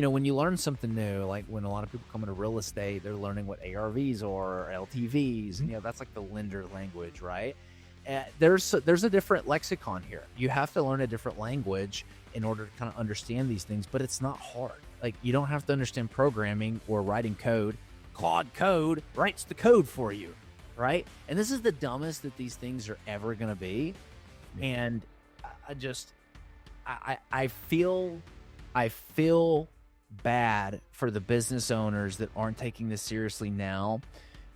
when you learn something new, like when a lot of people come into real estate, they're learning what ARVs are, LTVs, and that's like the lender language, right? There's a different lexicon here. You have to learn a different language in order to kind of understand these things, but it's not hard. Like, you don't have to understand programming or writing code. Claude Code writes the code for you, right? And this is the dumbest that these things are ever going to be. And I feel bad for the business owners that aren't taking this seriously now,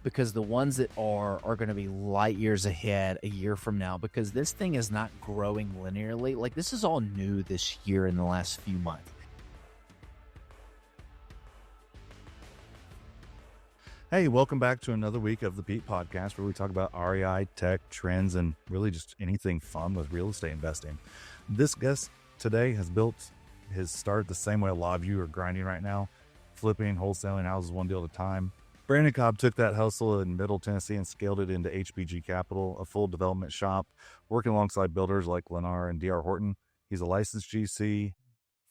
because the ones that are going to be light years ahead a year from now, because this thing is not growing linearly. Like, this is all new this year in the last few months. Hey, welcome back to another week of the Pete Podcast, where we talk about REI, tech, trends, and really just anything fun with real estate investing. This guest today has started the same way a lot of you are grinding right now, flipping, wholesaling houses one deal at a time. Brandon Cobb took that hustle in Middle Tennessee and scaled it into HPG Capital, a full development shop, working alongside builders like Lennar and D.R. Horton. He's a licensed GC,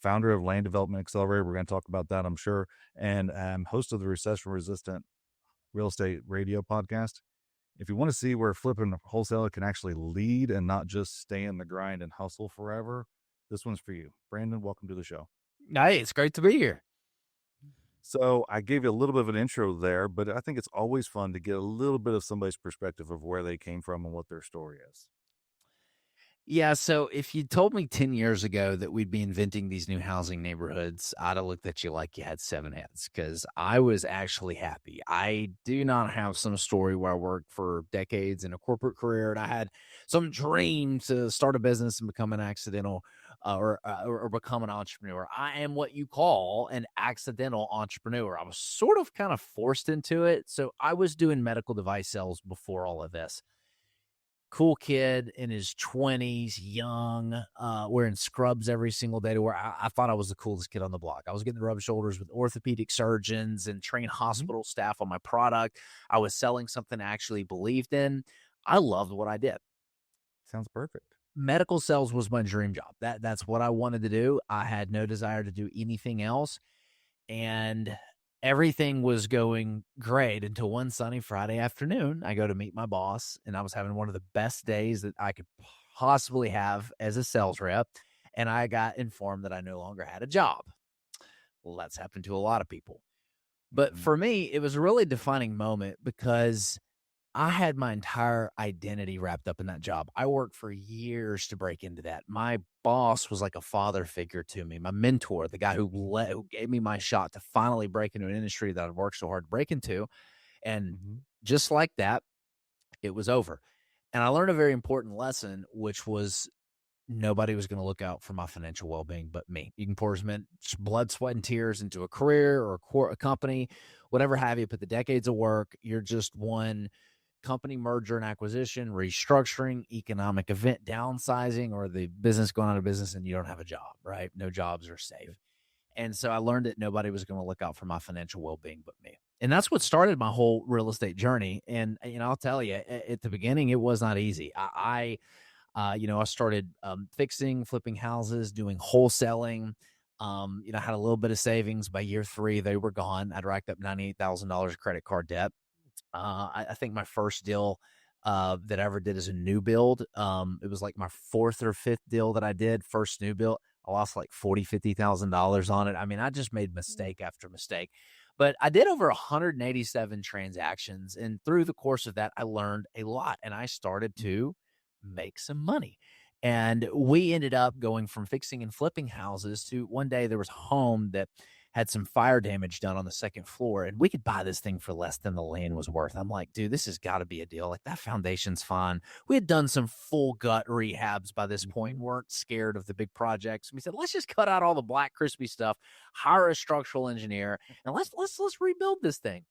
founder of Land Development Accelerator. We're going to talk about that, I'm sure, and host of the recession-resistant real estate radio podcast. If you want to see where flipping wholesaler can actually lead and not just stay in the grind and hustle forever, this one's for you. Brandon, welcome to the show. Hey, it's great to be here. So I gave you a little bit of an intro there, but I think it's always fun to get a little bit of somebody's perspective of where they came from and what their story is. Yeah, so if you told me 10 years ago that we'd be inventing these new housing neighborhoods, I'd have looked at you like you had 7 heads, because I was actually happy. I do not have some story where I worked for decades in a corporate career and I had some dream to start a business and become an accidental or become an entrepreneur. I am what you call an accidental entrepreneur. I was sort of kind of forced into it. So I was doing medical device sales before all of this. Cool kid in his 20s, young, wearing scrubs every single day to where I thought I was the coolest kid on the block. I was getting to rub shoulders with orthopedic surgeons and train hospital staff on my product. I was selling something I actually believed in. I loved what I did. Sounds perfect. Medical sales was my dream job. That's what I wanted to do. I had no desire to do anything else. And everything was going great until one sunny Friday afternoon. I go to meet my boss, and I was having one of the best days that I could possibly have as a sales rep. And I got informed that I no longer had a job. Well, that's happened to a lot of people. But for me, it was a really defining moment, because I had my entire identity wrapped up in that job. I worked for years to break into that. My boss was like a father figure to me, my mentor, the guy who gave me my shot to finally break into an industry that I'd worked so hard to break into. And just like that, it was over. And I learned a very important lesson, which was nobody was going to look out for my financial well-being but me. You can pour as much blood, sweat, and tears into a career or a company, whatever have you, put the decades of work. You're just one company merger and acquisition, restructuring, economic event, downsizing, or the business going out of business and you don't have a job, right? No jobs are safe. And so I learned that nobody was going to look out for my financial well-being but me. And that's what started my whole real estate journey. And, I'll tell you, at the beginning, it was not easy. I started fixing, flipping houses, doing wholesaling. I had a little bit of savings. By year 3, they were gone. I'd racked up $98,000 of credit card debt. I think my first deal that I ever did as a new build, it was like my 4th or 5th deal that I did, first new build. I lost like $40,000-$50,000 on it. I mean, I just made mistake after mistake. But I did over 187 transactions. And through the course of that, I learned a lot. And I started to make some money. And we ended up going from fixing and flipping houses to one day there was a home that had some fire damage done on the 2nd floor, and we could buy this thing for less than the land was worth. I'm like, dude, this has got to be a deal. Like, that foundation's fine. We had done some full gut rehabs by this point, weren't scared of the big projects. We said, let's just cut out all the black crispy stuff, hire a structural engineer, and let's rebuild this thing.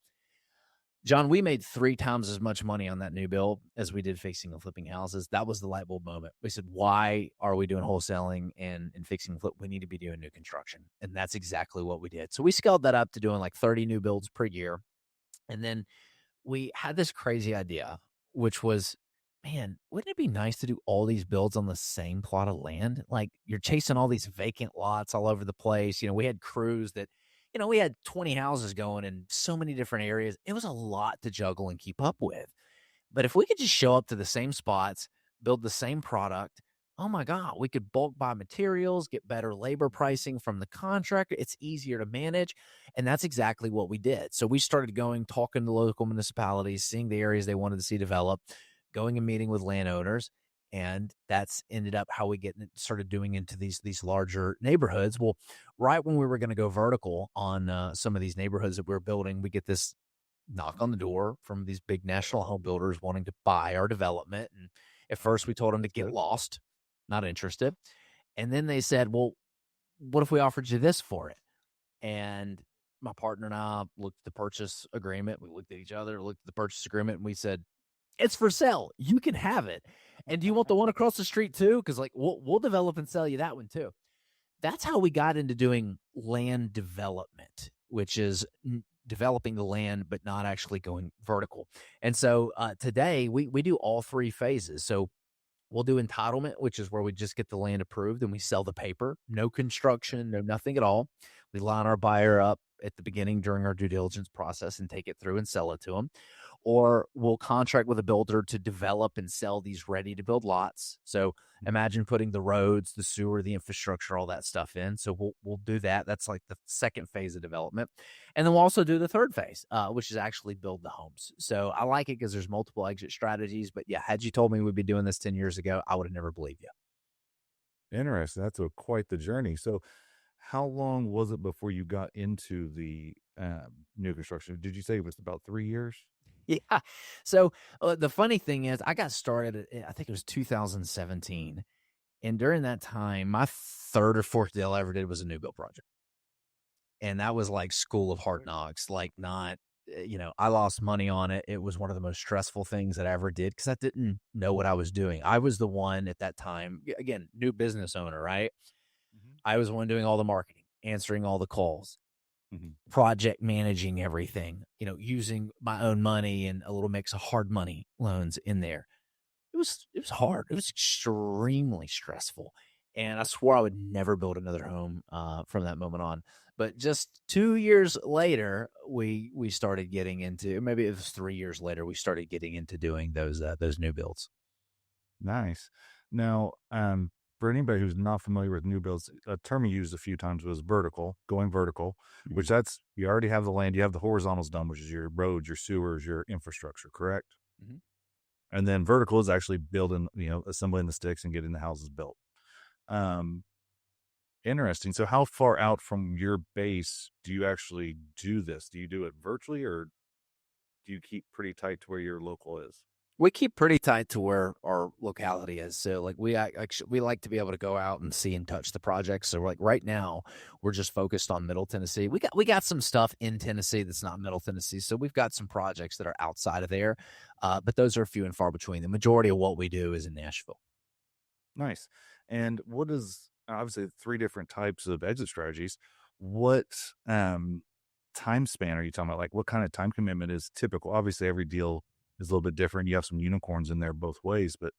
John, we made 3 times as much money on that new build as we did fixing and flipping houses. That was the light bulb moment. We said, why are we doing wholesaling and fixing and flip? We need to be doing new construction. And that's exactly what we did. So we scaled that up to doing like 30 new builds per year. And then we had this crazy idea, which was man, wouldn't it be nice to do all these builds on the same plot of land? Like you're chasing all these vacant lots all over the place. We had crews that, we had 20 houses going in so many different areas. It was a lot to juggle and keep up with. But if we could just show up to the same spots, build the same product, oh my God, we could bulk buy materials, get better labor pricing from the contractor. It's easier to manage. And that's exactly what we did. So we started going, talking to local municipalities, seeing the areas they wanted to see developed, going and meeting with landowners. And that's ended up how we started doing into these larger neighborhoods. Well, right when we were going to go vertical on some of these neighborhoods that we were building, we get this knock on the door from these big national home builders wanting to buy our development. And at first we told them to get lost, not interested. And then they said, well, what if we offered you this for it? And my partner and I looked at the purchase agreement. We looked at each other, looked at the purchase agreement, and we said, it's for sale. You can have it. And do you want the one across the street too? Because like we'll develop and sell you that one too. That's how we got into doing land development, which is developing the land, but not actually going vertical. And so today we do all three phases. So we'll do entitlement, which is where we just get the land approved and we sell the paper, no construction, no nothing at all. We line our buyer up at the beginning during our due diligence process and take it through and sell it to them. Or we'll contract with a builder to develop and sell these ready to build lots. So imagine putting the roads, the sewer, the infrastructure, all that stuff in. So we'll do that. That's like the second phase of development. And then we'll also do the third phase, which is actually build the homes. So I like it because there's multiple exit strategies. But yeah, had you told me we'd be doing this 10 years ago, I would have never believed you. Interesting. That's quite the journey. So, how long was it before you got into the new construction? Did you say it was about 3 years? Yeah. So the funny thing is, I got started, I think it was 2017. And during that time, my third or fourth deal I ever did was a new build project. And that was like school of hard knocks, like not, I lost money on it. It was one of the most stressful things that I ever did because I didn't know what I was doing. I was the one at that time, again, new business owner, right? I was the one doing all the marketing, answering all the calls, project managing everything, using my own money and a little mix of hard money loans in there. It was hard. It was extremely stressful. And I swore I would never build another home from that moment on. But just 2 years later, we started getting into, maybe it was 3 years later, we started getting into doing those new builds. Nice. Now, for anybody who's not familiar with new builds, a term you used a few times was vertical, going vertical, which that's, you already have the land, you have the horizontals done, which is your roads, your sewers, your infrastructure, correct? Mm-hmm. And then vertical is actually building, assembling the sticks and getting the houses built. Interesting. So how far out from your base do you actually do this? Do you do it virtually or do you keep pretty tight to where your local is? We keep pretty tight to where our locality is. So like we like to be able to go out and see and touch the projects. So like right now we're just focused on Middle Tennessee. We got some stuff in Tennessee that's not Middle Tennessee. So we've got some projects that are outside of there. But those are few and far between. The majority of what we do is in Nashville. Nice. And what is obviously 3 different types of exit strategies? What time span are you talking about? Like what kind of time commitment is typical? Obviously every deal is a little bit different. You have some unicorns in there both ways, but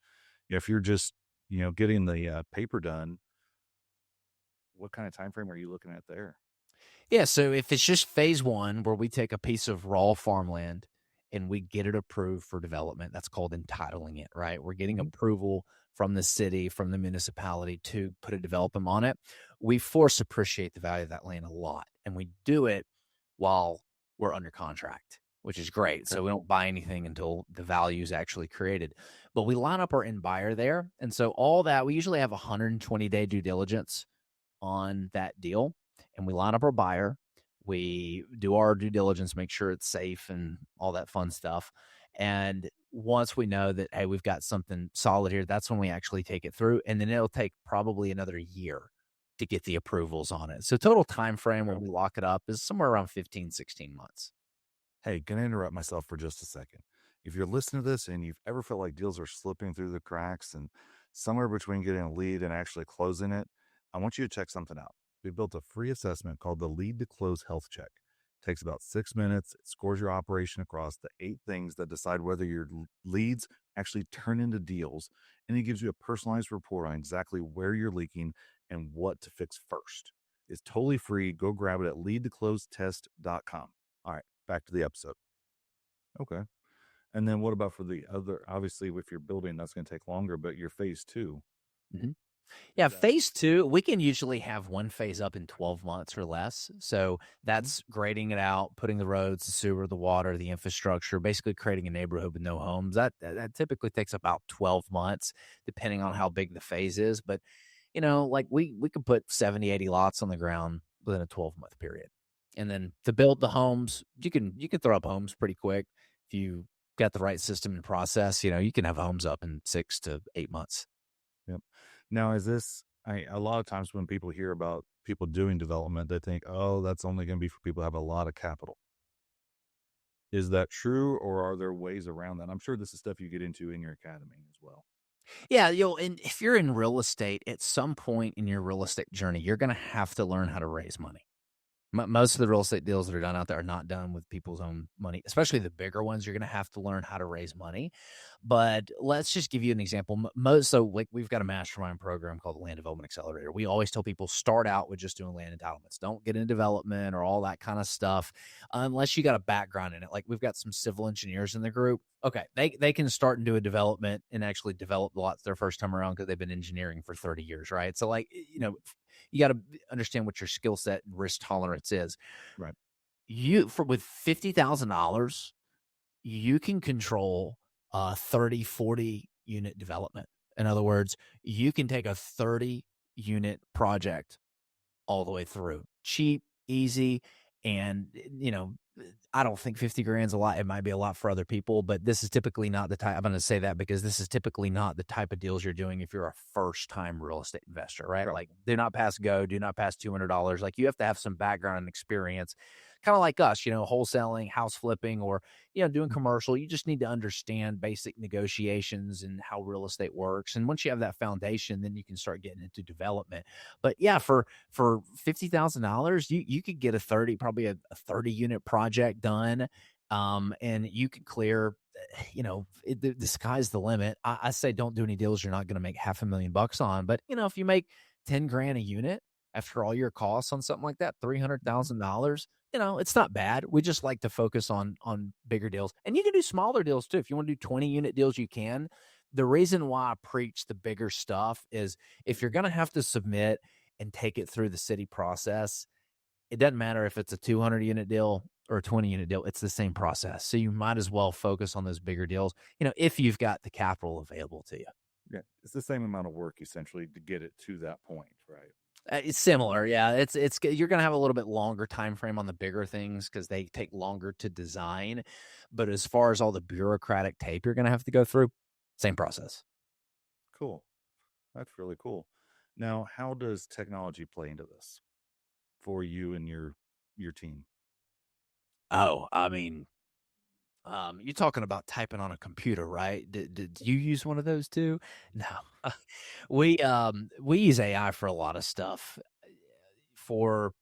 if you're just, getting the paper done, what kind of time frame are you looking at there? Yeah, so if it's just phase one, where we take a piece of raw farmland and we get it approved for development, that's called entitling it, right? We're getting approval from the city, from the municipality to put a development on it. We force appreciate the value of that land a lot, and we do it while we're under contract, which is great. So we don't buy anything until the value is actually created. But we line up our end buyer there. And so all that, we usually have a 120-day due diligence on that deal. And we line up our buyer. We do our due diligence, make sure it's safe and all that fun stuff. And once we know that, hey, we've got something solid here, that's when we actually take it through. And then it'll take probably another year to get the approvals on it. So total time frame when we lock it up is somewhere around 15, 16 months. Hey, gonna interrupt myself for just a second. If you're listening to this and you've ever felt like deals are slipping through the cracks and somewhere between getting a lead and actually closing it, I want you to check something out. We built a free assessment called the Lead to Close Health Check. Takes about 6 minutes. It scores your operation across the 8 things that decide whether your leads actually turn into deals. And it gives you a personalized report on exactly where you're leaking and what to fix first. It's totally free. Go grab it at leadtoclosetest.com. All right, back to the episode. Okay. And then what about for the other? Obviously, if you're building, that's going to take longer, but your phase 2. Mhm. Yeah, phase 2, we can usually have one phase up in 12 months or less. So that's grading it out, putting the roads, the sewer, the water, the infrastructure, basically creating a neighborhood with no homes. That typically takes about 12 months, depending on how big the phase is. But, like we could put 70, 80 lots on the ground within a 12-month period. And then to build the homes, you can throw up homes pretty quick. If you got the right system and process, you can have homes up in 6 to 8 months. Yep. Now, is this, a lot of times when people hear about people doing development, they think, oh, that's only going to be for people who have a lot of capital. Is that true, or are there ways around that? I'm sure this is stuff you get into in your academy as well. Yeah, and if you're in real estate, at some point in your real estate journey, you're going to have to learn how to raise money. Most of the real estate deals that are done out there are not done with people's own money, especially the bigger ones. You're going to have to learn how to raise money. But let's just give you an example. So like we've got a mastermind program called the Land Development Accelerator. We always tell people start out with just doing land entitlements. Don't get into development or all that kind of stuff unless you got a background in it. Like we've got some civil engineers in the group. Okay, they can start and do a development and actually develop lots their first time around because they've been engineering for 30 years, right? So like, you got to understand what your skill set and risk tolerance is. Right. With $50,000, you can control a 30, 40 unit development. In other words, you can take a 30 unit project all the way through. Cheap, easy, and I don't think 50 grand's a lot. It might be a lot for other people, but this is typically not the type. I'm going to say that because this is typically not the type of deals you're doing if you're a first-time real estate investor, right? Right. Like, do not pass go, do not pass $200. Like, you have to have some background and experience, kind of like us, wholesaling, house flipping, or doing commercial. You just need to understand basic negotiations and how real estate works. And once you have that foundation, then you can start getting into development. But yeah, for $50,000, you could get probably a 30 unit project done. And you could clear, the sky's the limit. I say don't do any deals you're not going to make $500,000 on. But if you make 10 grand a unit after all your costs on something like that, $300,000, it's not bad. We just like to focus on bigger deals. And you can do smaller deals too. If you want to do 20 unit deals, you can. The reason why I preach the bigger stuff is if you're going to have to submit and take it through the city process, it doesn't matter if it's a 200 unit deal or a 20 unit deal. It's the same process. So you might as well focus on those bigger deals, if you've got the capital available to you. Yeah. It's the same amount of work essentially to get it to that point, right? It's similar. Yeah. It's you're going to have a little bit longer time frame on the bigger things because they take longer to design. But as far as all the bureaucratic tape you're going to have to go through, same process. Cool. That's really cool. Now, how does technology play into this for you and your team? Oh, I mean, you're talking about typing on a computer, right? Did you use one of those too? No, we use AI for a lot of stuff. For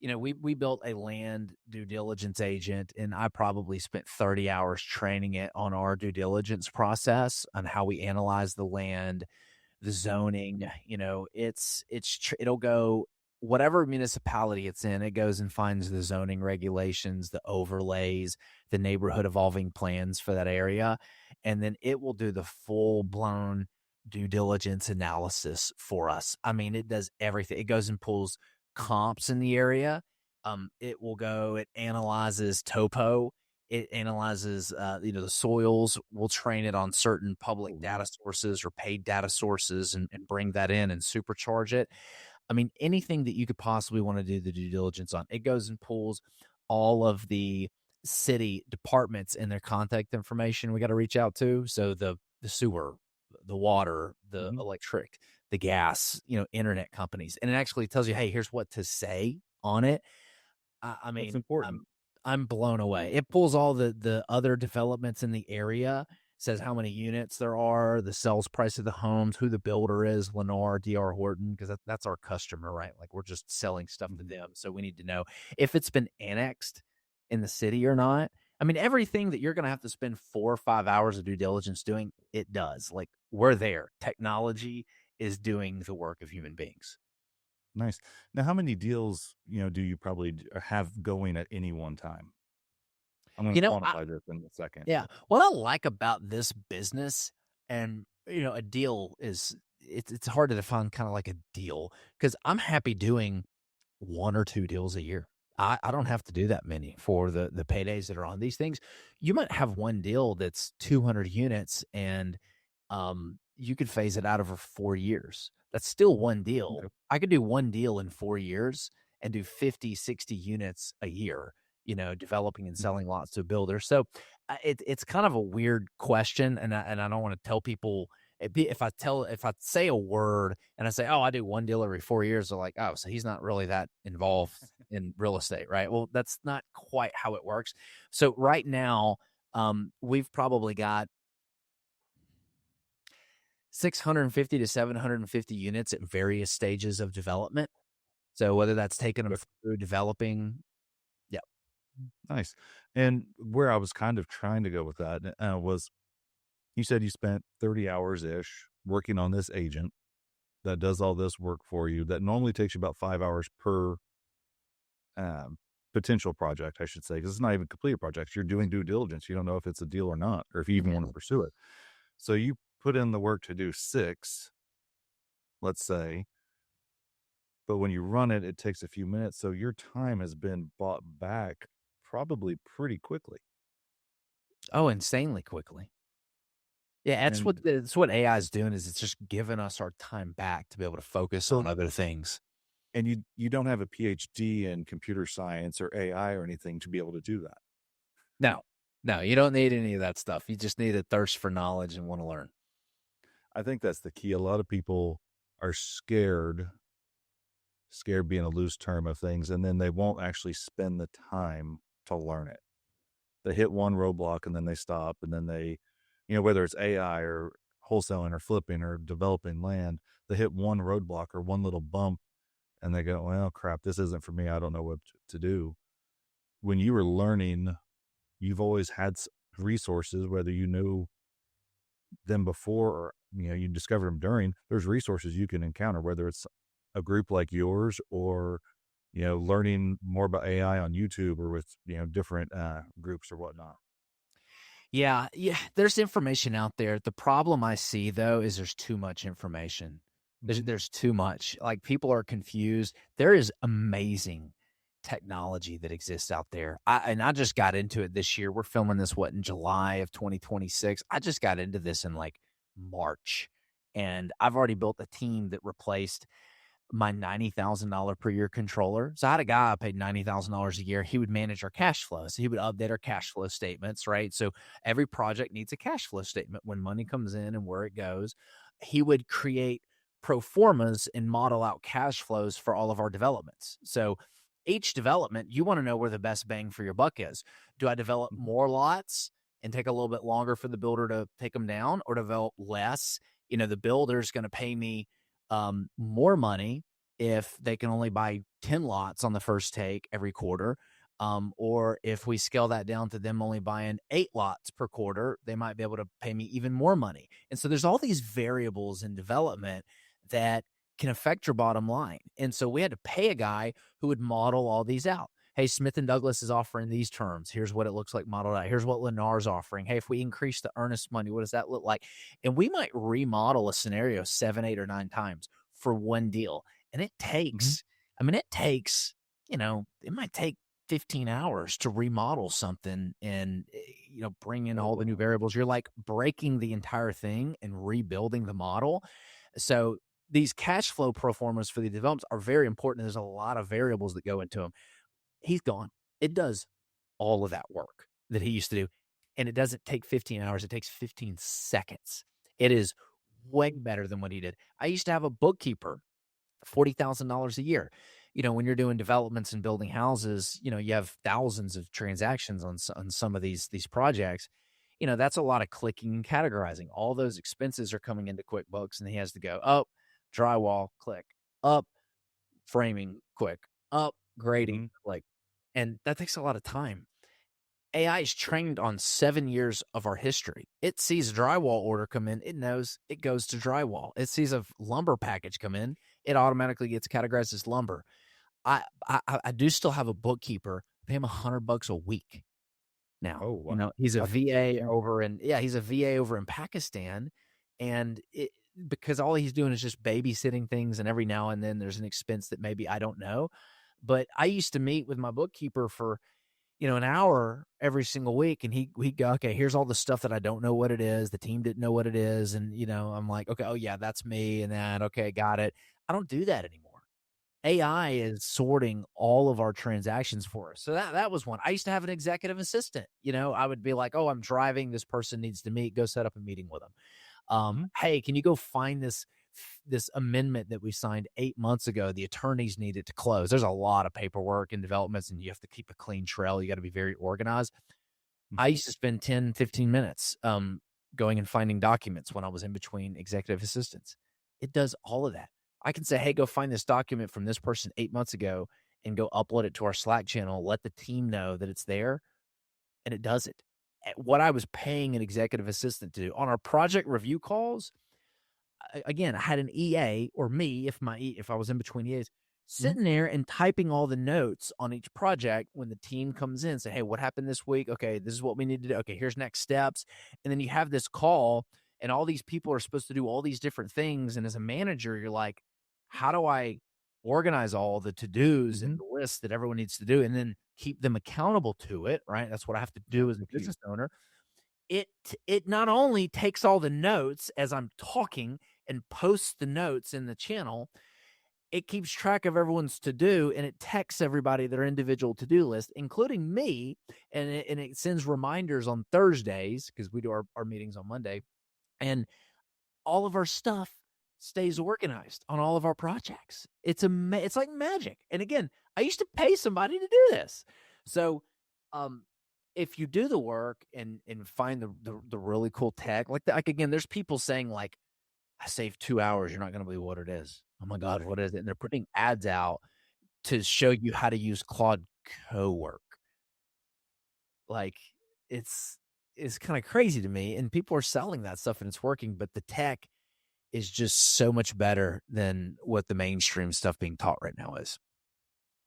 we built a land due diligence agent, and I probably spent 30 hours training it on our due diligence process on how we analyze the land, the zoning. It'll go whatever municipality it's in, it goes and finds the zoning regulations, the overlays, the neighborhood evolving plans for that area. And then it will do the full blown due diligence analysis for us. I mean, it does everything. It goes and pulls comps in the area. It analyzes topo. It analyzes, the soils. We'll train it on certain public data sources or paid data sources and bring that in and supercharge it. I mean, anything that you could possibly want to do the due diligence on, it goes and pulls all of the city departments and their contact information we got to reach out to. So the sewer, the water, the electric, the gas, internet companies. And it actually tells you, hey, here's what to say on it. I mean, That's important. I'm blown away. It pulls all the other developments in the area, says how many units there are, the sales price of the homes, who the builder is, Lennar, D.R. Horton, because that's our customer, right? Like we're just selling stuff to them. So we need to know if it's been annexed. in the city or not. I mean, everything that you're going to have to spend 4 or 5 hours of due diligence doing, it does. Like, we're there. Technology is doing the work of human beings. Nice. Now, how many deals, do you probably have going at any one time? I'm going You to know, quantify this in a second. yeah. What I like about this business, and a deal is, it's hard to define kind of like a deal, because I'm happy doing 1 or 2 deals a year. I don't have to do that many for the paydays that are on these things. You might have one deal that's 200 units, and you could phase it out over 4 years. That's still one deal. Okay. I could do one deal in 4 years and do 50, 60 units a year, developing and selling lots to builders. So it's kind of a weird question. And I don't want to tell people, if I say a word and I say, oh, I do one deal every 4 years, they're like, oh, so he's not really that involved in real estate, right? Well, that's not quite how it works. So right now, we've probably got 650 to 750 units at various stages of development. So whether that's taking them through developing, yeah. Nice. And where I was kind of trying to go with that was, you said you spent 30 hours ish working on this agent that does all this work for you. That normally takes you about 5 hours per um, potential project, I should say, because it's not even completed projects. You're doing due diligence. You don't know if it's a deal or not, or if you even want to pursue it. So you put in the work to do 6, let's say, but when you run it, it takes a few minutes. So your time has been bought back probably pretty quickly. Oh, insanely quickly. Yeah, And that's what AI is doing, is it's just giving us our time back to be able to focus so, on other things. and you don't have a PhD in computer science or AI or anything to be able to do that. No, no, you don't need any of that stuff. You just need a thirst for knowledge and want to learn. I think that's the key. A lot of people are scared being a loose term of things, and then they won't actually spend the time to learn it. They hit one roadblock and then they stop, and then they, whether it's AI or wholesaling or flipping or developing land, they hit one roadblock or one little bump and they go, well, crap, this isn't for me. I don't know what to do. When you were learning, you've always had resources, whether you knew them before or you discovered them during. There's resources you can encounter, whether it's a group like yours or learning more about AI on YouTube or with different groups or whatnot. Yeah, yeah, there's information out there. The problem I see, though, is there's too much information. There's too much. Like, people are confused. There is amazing technology that exists out there. I just got into it this year. We're filming this in July of 2026. I just got into this in like March, and I've already built a team that replaced my $90,000 per year controller. So I had a guy I paid $90,000 a year. He would manage our cash flow. So he would update our cash flow statements, right? So every project needs a cash flow statement when money comes in and where it goes. He would create pro formas and model out cash flows for all of our developments. So each development, you want to know where the best bang for your buck is. Do I develop more lots and take a little bit longer for the builder to take them down, or develop less? The builder's going to pay me more money if they can only buy 10 lots on the first take every quarter. Or if we scale that down to them only buying 8 lots per quarter, they might be able to pay me even more money. And so there's all these variables in development that can affect your bottom line. And so we had to pay a guy who would model all these out. Hey, Smith and Douglas is offering these terms. Here's what it looks like modeled out. Here's what Lennar's offering. Hey, if we increase the earnest money, what does that look like? And we might remodel a scenario 7, 8, or 9 times for one deal. And it takes, it might take 15 hours to remodel something and, bring in all the new variables. You're like breaking the entire thing and rebuilding the model. So these cash flow pro formas for the developments are very important. There's a lot of variables that go into them. He's gone. It does all of that work that he used to do. And it doesn't take 15 hours. It takes 15 seconds. It is way better than what he did. I used to have a bookkeeper, $40,000 a year. When you're doing developments and building houses, you have thousands of transactions on some of these projects. That's a lot of clicking and categorizing. All those expenses are coming into QuickBooks, and he has to go up, drywall, click, up, framing, quick, up, grading, click. And that takes a lot of time. AI is trained on 7 years of our history. It sees a drywall order come in, it knows it goes to drywall. It sees a lumber package come in, it automatically gets categorized as lumber. I do still have a bookkeeper. I pay him $100 a week now. Oh, You wow. know, he's a That's VA yeah. over in he's a VA over in Pakistan, and because all he's doing is just babysitting things, and every now and then there's an expense that maybe I don't know. But I used to meet with my bookkeeper for an hour every single week, and he go, okay, here's all the stuff that I don't know what it is. The team didn't know what it is, and I'm like, okay, oh yeah, that's me, and that, okay, got it. I don't do that anymore. AI is sorting all of our transactions for us. So that was one. I used to have an executive assistant. I would be like, oh, I'm driving. This person needs to meet. Go set up a meeting with them. Mhm. Hey, can you go find this amendment that we signed 8 months ago? The attorneys need it to close. There's a lot of paperwork and developments, and you have to keep a clean trail. You got to be very organized. Mm. I used to spend 10, 15 minutes going and finding documents when I was in between executive assistants. It does all of that. I can say, hey, go find this document from this person 8 months ago and go upload it to our Slack channel, let the team know that it's there, and it does it. What I was paying an executive assistant to do on our project review calls, again, I had an EA, or me, if I was in between EAs, Mhm. sitting there and typing all the notes on each project when the team comes in. Say, hey, what happened this week? Okay, this is what we need to do. Okay, here's next steps. And then you have this call, and all these people are supposed to do all these different things. And as a manager, you're like, how do I organize all the to-dos and Mhm. the lists that everyone needs to do, and then keep them accountable to it, right? That's what I have to Yeah, do as a the key. business owner. It not only takes all the notes as I'm talking and posts the notes in the channel, it keeps track of everyone's to do, and it texts everybody their individual to do list, including me, and it sends reminders on Thursdays because we do our meetings on Monday, and all of our stuff stays organized on all of our projects. It's like magic. And again, I used to pay somebody to do this. So, um, if you do the work and find the really cool tech, like again, there's people saying like, I saved 2 hours. You're not going to believe what it is. Oh my God, what is it? And they're putting ads out to show you how to use Claude Co-work. Like it's it's kind of crazy to me. And people are selling that stuff and it's working, but the tech is just so much better than what the mainstream stuff being taught right now is.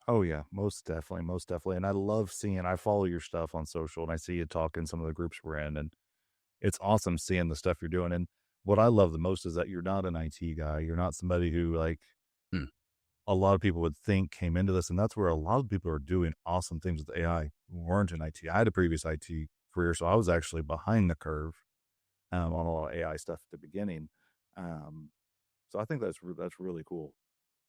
Oh yeah, most definitely. And I love seeing. I follow your stuff on social, and I see you talk in some of the groups we're in, and it's awesome seeing the stuff you're doing. And what I love the most is that you're not an IT guy. You're not somebody who like Hmm. a lot of people would think came into this, and that's where a lot of people are doing awesome things with AI who weren't in IT. I had a previous IT career, so I was actually behind the curve on a lot of AI stuff at the beginning. Um, so I think that's really cool.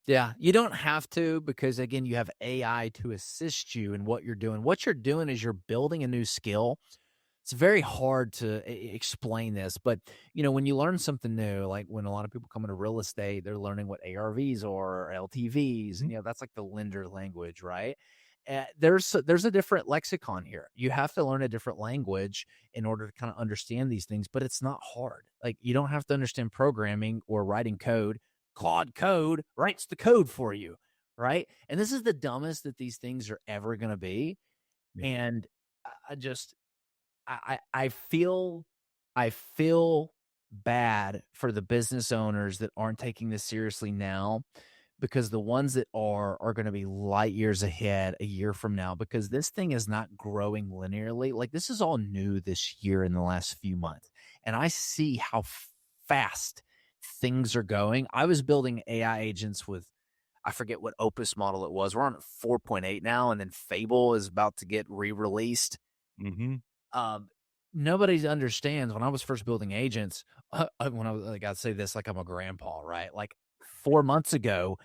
Yeah, you don't have to because again, you have AI to assist you in what you're doing. What you're doing is you're building a new skill. It's very hard to explain this, but when you learn something new, like when a lot of people come into real estate, they're learning what ARVs are or LTVs, Mhm. and that's like the lender language, right? There's a different lexicon here. You have to learn a different language in order to kind of understand these things, but it's not hard. Like you don't have to understand programming or writing code. Claude Code writes the code for you, right? And this is the dumbest that these things are ever going to be. Yeah. And I just I feel bad for the business owners that aren't taking this seriously now, because the ones that are going to be light years ahead a year from now, because this thing is not growing linearly. Like this is all new this year in the last few months, and I see how fast things are going. I was building AI agents with, I forget what Opus model it was. We're on 4.8 now, and then Fable is about to get re-released. Mhm. um, Nobody understands when I was first building agents, when I was like, I say this like I'm a grandpa, right? Like 4 months ago,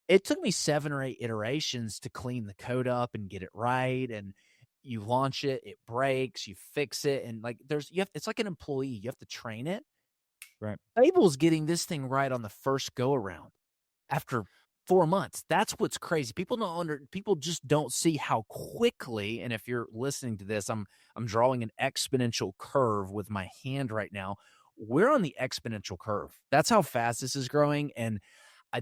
it took me 7 or 8 iterations to clean the code up and get it right. And you launch it, it breaks, you fix it. And like, it's like an employee, you have to train it. Right. Fable's getting this thing right on the first go around after 4 months. That's what's crazy. People just don't see how quickly, and if you're listening to this, I'm drawing an exponential curve with my hand right now. We're on the exponential curve. That's how fast this is growing. And I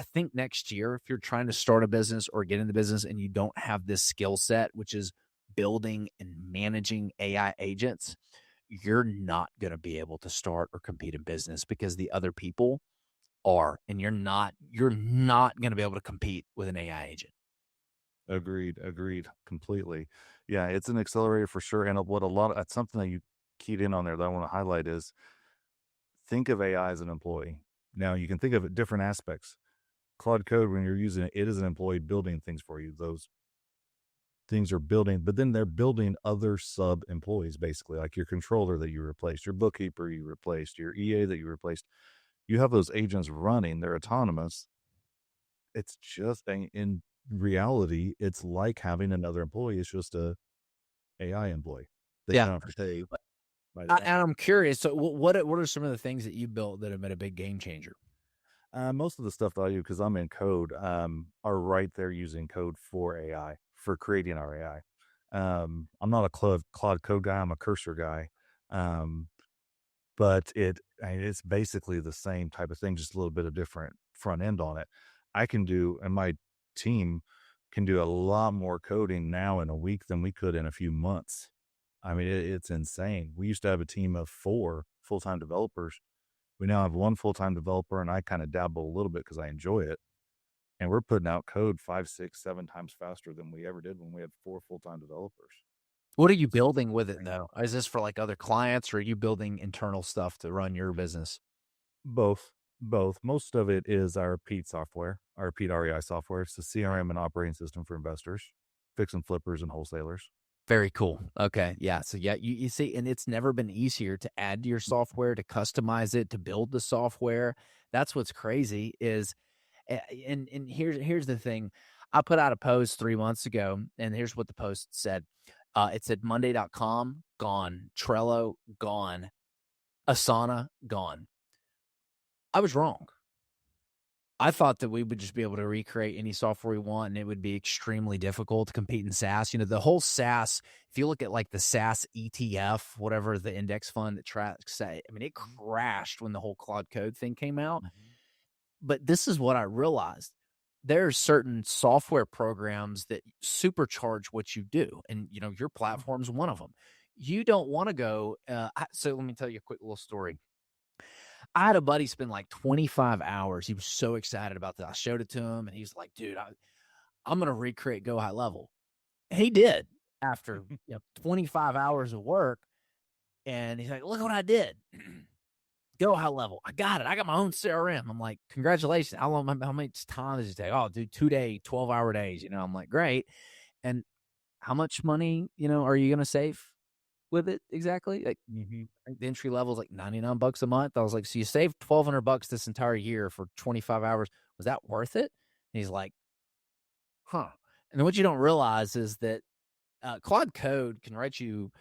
think next year, if you're trying to start a business or get in the business and you don't have this skill set, which is building and managing AI agents, you're not going to be able to start or compete in business because the other people are, and you're not going to be able to compete with an AI agent. Agreed completely. Yeah, it's an accelerator for sure. And that's something that you keyed in on there that I want to highlight is think of AI as an employee. Now you can think of it different aspects. Claude Code, when you're using it, it is an employee building things for you. Those things are building, but then they're building other sub employees, basically, like your controller that you replaced, your bookkeeper you replaced, your EA that you replaced. You have those agents running, they're autonomous. It's just in reality, it's like having another employee. It's just a AI employee that you Yeah. don't have to pay by the And hour. I'm curious. So, what are some of the things that you built that have been a big game changer? Most of the stuff that I do, because I'm in code, are right there using code for AI, for creating our AI. I'm not a Claude Code guy. I'm a Cursor guy. Um, but it's basically the same type of thing, just a little bit of different front end on it. I can do, and my team can do a lot more coding now in a week than we could in a few months. I mean, it's insane. We used to have a team of 4 full-time developers. We now have 1 full-time developer, and I kind of dabble a little bit because I enjoy it. And we're putting out code 5, 6, 7 times faster than we ever did when we had 4 full-time developers. What are you building with it though? Is this for like other clients, or are you building internal stuff to run your business? Both. Both. Most of it is our Pete software, our Pete REI software. It's the CRM and operating system for investors, fix and flippers and wholesalers. Very cool. Okay. Yeah. So yeah, you see, and it's never been easier to add to your software, to customize it, to build the software. That's what's crazy is, and here's the thing. I put out a post 3 months ago, and here's what the post said. It said Monday.com gone, Trello gone, Asana gone. I was wrong. I thought that we would just be able to recreate any software we want, and it would be extremely difficult to compete in SaaS. You know, the whole SaaS, if you look at like the SaaS ETF, whatever the index fund that tracks, I mean, it crashed when the whole Claude Code thing came out. But this is what I realized. There are certain software programs that supercharge what you do. And, you know, your platform's one of them. You don't want to go. So let me tell you a quick little story. I had a buddy spend like 25 hours. He was so excited about that. I showed it to him, and he's like, dude, I'm going to recreate Go High Level. And he did after 25 hours of work. And he's like, look what I did. Go High Level. I got it. I got my own CRM. I'm like, congratulations. How much time does it take? Oh, dude, 2-day, 12-hour days. You know, I'm like, great. And how much money, are you going to save with it exactly? Like, I think the entry level is like $99 a month. I was like, so you saved $1,200 this entire year for 25 hours. Was that worth it? And he's like, huh. And then what you don't realize is that Claude Code can write you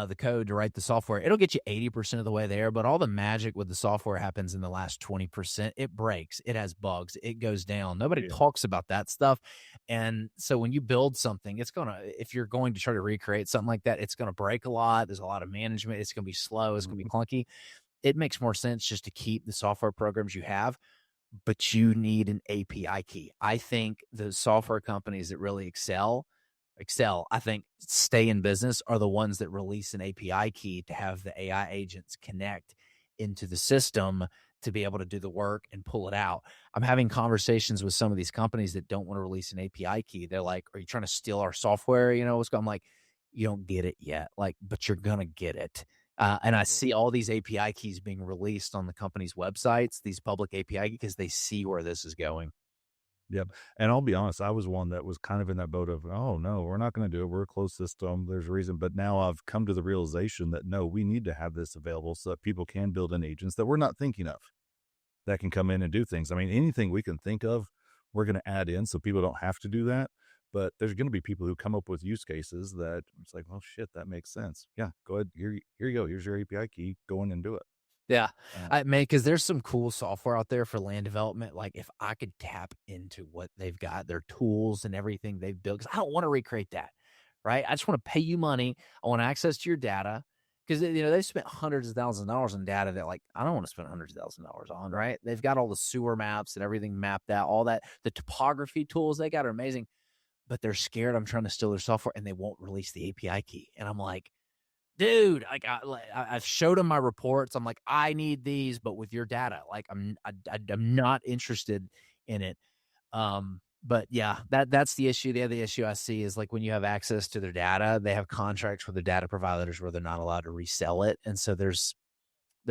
the code to write the software. It'll get you 80% of the way there, but all the magic with the software happens in the last 20%. It breaks, it has bugs, it goes down. Nobody talks about that stuff. And so when you build something, if you're going to try to recreate something like that, it's going to break a lot. There's a lot of management. It's going to be slow. It's going to be clunky. It makes more sense just to keep the software programs you have, but you need an API key. I think the software companies that really excel, I think, stay in business are the ones that release an API key to have the AI agents connect into the system to be able to do the work and pull it out. I'm having conversations with some of these companies that don't want to release an API key. They're like, are you trying to steal our software? I'm like, you don't get it yet, but you're going to get it. And I see all these API keys being released on the company's websites, these public API, because they see where this is going. Yep. And I'll be honest, I was one that was kind of in that boat of, oh, no, we're not going to do it. We're a closed system. There's a reason. But now I've come to the realization that, no, we need to have this available so that people can build in agents that we're not thinking of that can come in and do things. I mean, anything we can think of, we're going to add in so people don't have to do that. But there's going to be people who come up with use cases that it's like, oh, shit, that makes sense. Yeah, go ahead. Here you go. Here's your API key. Go in and do it. Yeah, because there's some cool software out there for land development. Like, if I could tap into what they've got, their tools and everything they've built, because I don't want to recreate that, right? I just want to pay you money. I want access to your data, because they've spent hundreds of thousands of dollars on data that, like, I don't want to spend hundreds of thousands of dollars on, right? They've got all the sewer maps and everything mapped out, all that. The topography tools they got are amazing, but they're scared I'm trying to steal their software and they won't release the API key. And I'm like, dude, like I've showed them my reports. I'm like, I need these, but with your data, like I'm not interested in it. But yeah, that's the issue. The other issue I see is like when you have access to their data, they have contracts with their data providers where they're not allowed to resell it, and so there's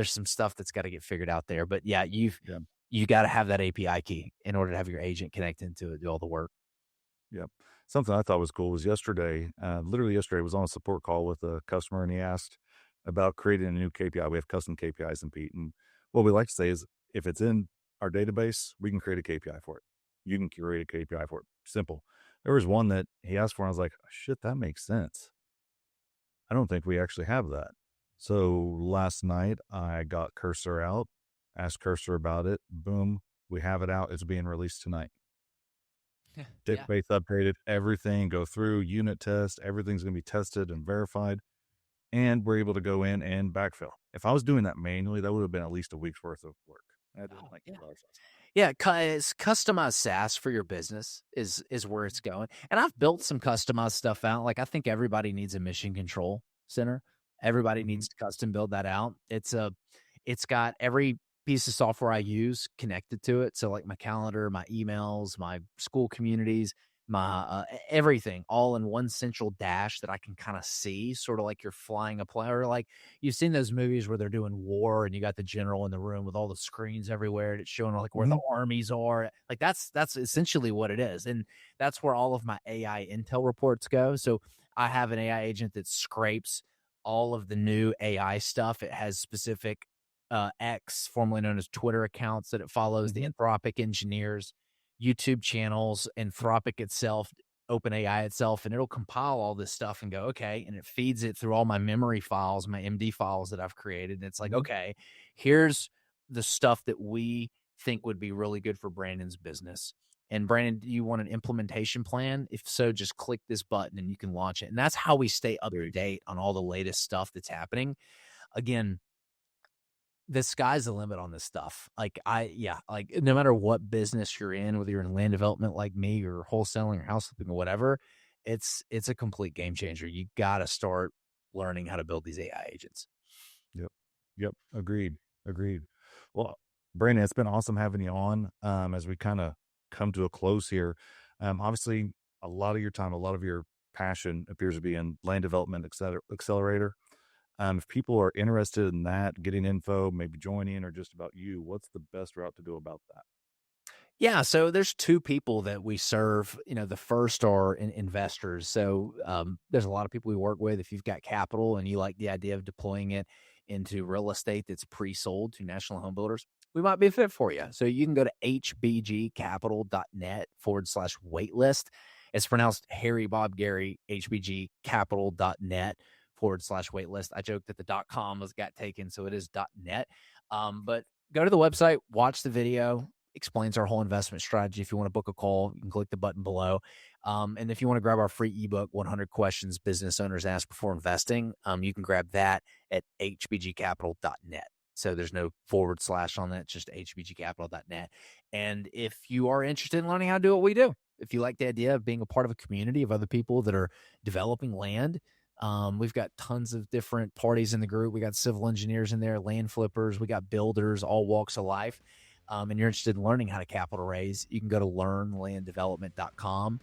some stuff that's got to get figured out there. But yeah, Yeah. you got to have that API key in order to have your agent connect into it, do all the work. Yep. Something I thought was cool was yesterday, literally yesterday, I was on a support call with a customer and he asked about creating a new KPI. We have custom KPIs in Pete. And what we like to say is if it's in our database, we can create a KPI for it. You can create a KPI for it. Simple. There was one that he asked for, and I was like, shit, that makes sense. I don't think we actually have that. So last night I got Cursor out, asked Cursor about it. Boom. We have it out. It's being released tonight. Yeah. Database updated, everything go through unit test, everything's going to be tested and verified, and we're able to go in and backfill. If I was doing that manually, that would have been at least a week's worth of work. That didn't make a lot of sense. Yeah, it's customized SaaS for your business is where it's going. And I've built some customized stuff out. Like I think everybody needs a mission control center. Everybody needs to custom build that out. It's got every piece of software I use connected to it. So like my calendar, my emails, my school communities, my everything all in one central dash that I can kind of see, sort of like you're flying a plane, or like you've seen those movies where they're doing war and you got the general in the room with all the screens everywhere and it's showing like where the armies are. Like that's essentially what it is. And that's where all of my AI intel reports go. So I have an AI agent that scrapes all of the new AI stuff. It has specific X, formerly known as Twitter accounts that it follows, the Anthropic engineers, YouTube channels, Anthropic itself, OpenAI itself, and it'll compile all this stuff and go, okay, and it feeds it through all my memory files, my MD files that I've created. And it's like, okay, here's the stuff that we think would be really good for Brandon's business. And Brandon, do you want an implementation plan? If so, just click this button and you can launch it. And that's how we stay up to date on all the latest stuff that's happening. Again, the sky's the limit on this stuff. Like no matter what business you're in, whether you're in land development like me or wholesaling or house flipping or whatever, it's a complete game changer. You got to start learning how to build these AI agents. Yep. Agreed. Well, Brandon, it's been awesome having you on. As we kind of come to a close here, obviously a lot of your time, a lot of your passion appears to be in Land Development Accelerator. If people are interested in that, getting info, maybe joining, or just about you, what's the best route to go about that? Yeah, so there's two people that we serve. The first are investors. So there's a lot of people we work with. If you've got capital and you like the idea of deploying it into real estate that's pre-sold to national home builders, we might be a fit for you. So you can go to hbgcapital.net/waitlist. It's pronounced Harry Bob Gary, hbgcapital.net/waitlist. I joked that the .com got taken, so it is .net. But go to the website, watch the video, explains our whole investment strategy. If you want to book a call, you can click the button below. And if you want to grab our free ebook, 100 Questions Business Owners Ask Before Investing, you can grab that at hbgcapital.net. So there's no / on that, just hbgcapital.net. And if you are interested in learning how to do what we do, if you like the idea of being a part of a community of other people that are developing land, we've got tons of different parties in the group. We got civil engineers in there, land flippers, we got builders, all walks of life. And you're interested in learning how to capital raise, you can go to learnlanddevelopment.com.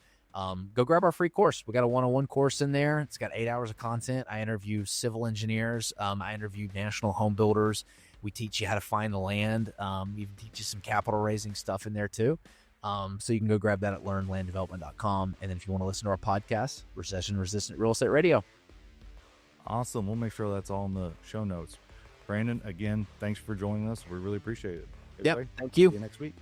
Go grab our free course. We got a 101 course in there. It's got 8 hours of content. I interview civil engineers. I interview national home builders. We teach you how to find the land. We even teach you some capital raising stuff in there too. So you can go grab that at learnlanddevelopment.com. And then if you want to listen to our podcast, Recession Resistant Real Estate Radio. Awesome. We'll make sure that's all in the show notes. Brandon, again, thanks for joining us. We really appreciate it. Yep. Thank you. See you next week.